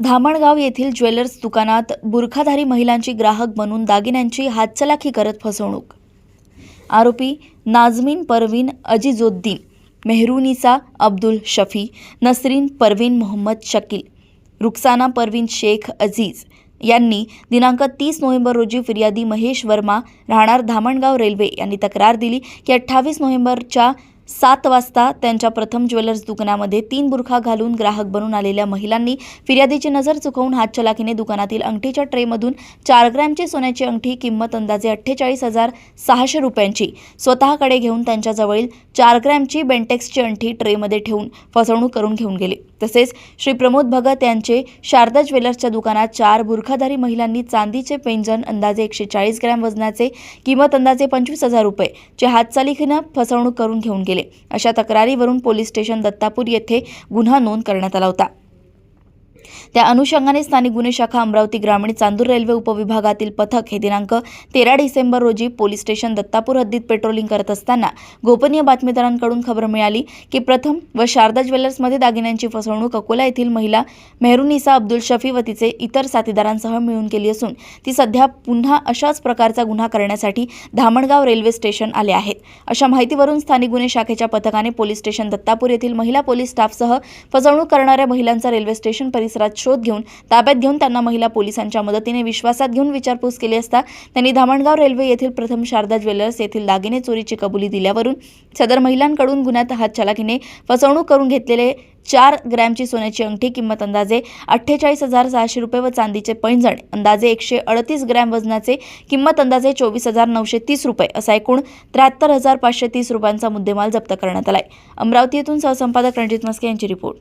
धामणगाव येथील ज्वेलर्स दुकानात बुरखाधारी महिलांची ग्राहक बनून दागिन्यांची हातचलाखी करत फसवणूक। आरोपी नाझमीन परवीन अजीजुद्दीन, मेहरुनिसा अब्दुल शफी, नसरीन परवीन मोहम्मद शकील, रुखसाना परवीन शेख अजीज यांनी दिनांक 30 नोव्हेंबर रोजी फिर्यादी महेश वर्मा राहणार धामणगाव रेल्वे यांनी तक्रार दिली की 28 नोव्हेंबरच्या 7 वाजता त्यांच्या प्रथम ज्वेलर्स दुकानामध्ये 3 बुरखा घालून ग्राहक बनून आलेल्या महिलांनी फिर्यादीची नजर चुकवून हातचलाखीने दुकानातील अंगठीच्या ट्रेमधून 4 ग्रॅमची सोन्याची अंगठी किंमत अंदाजे 48,600 रुपयांची स्वतःकडे घेऊन त्यांच्याजवळील 4 ग्रॅमची बेंटेक्सची अंगठी ट्रेमध्ये ठेवून फसवणूक करून घेऊन गेले। तसेच श्री प्रमोद भगत यांचे शारदा ज्वेलर्सच्या दुकानात 4 बुरखाधारी महिलांनी चांदीचे पैंजण अंदाजे 140 ग्रॅम वजनाचे किंमत अंदाजे 25,000 रुपये चे हातचलाखीने फसवणूक करून घेऊन गेले। अशा तक्रारीवरून पोलीस स्टेशन दत्तापूर येथे गुन्हा नोंद करण्यात आला होता। त्या अनुषंगाने स्थानिक गुन्हे शाखा अमरावती ग्रामीण चांदूर रेल्वे उपविभागातील पथक हे दिनांक 13 डिसेंबर रोजी पोलीस स्टेशन दत्तापूर हद्दीत पेट्रोलिंग करत असताना गोपनीय बातमीदारांकडून खबर मिळाली की प्रथम व शारदा ज्वेलर्समध्ये दागिन्यांची फसवणूक अकोला येथील महिला मेहरुनिसा अब्दुल शफी व तिचे इतर साथीदारांसह मिळून केली असून ती सध्या पुन्हा अशाच प्रकारचा गुन्हा करण्यासाठी धामणगाव रेल्वे स्टेशन आले आहेत। अशा माहितीवरून स्थानिक गुन्हे शाखेच्या पथकाने पोलीस स्टेशन दत्तापूर येथील महिला पोलीस स्टाफसह फसवणूक करणाऱ्या महिलांचा रेल्वे स्टेशन परिसरात शोध घेऊन ताब्यात घेऊन त्यांना महिला पोलिसांच्या मदतीने विश्वासात घेऊन विचारपूस केली असता त्यांनी धामणगाव रेल्वे येथील प्रथम शारदा ज्वेलर्स येथील दागिने चोरीची कबुली दिल्यावरून सदर महिलांकडून गुन्ह्यात हातचलाखीने फसवणूक करून घेतलेले 4 ग्रॅमची सोन्याची अंगठी किंमत अंदाजे 48,600 रुपये व चांदीचे पैंजण अंदाजे 138 ग्रॅम वजनाचे किंमत अंदाजे 24,930 रुपये असा एकूण 73,530 रुपयांचा मुद्देमाल जप्त करण्यात आलाय। अमरावती येथून सहसंपादक रणजित मस्के यांची रिपोर्ट।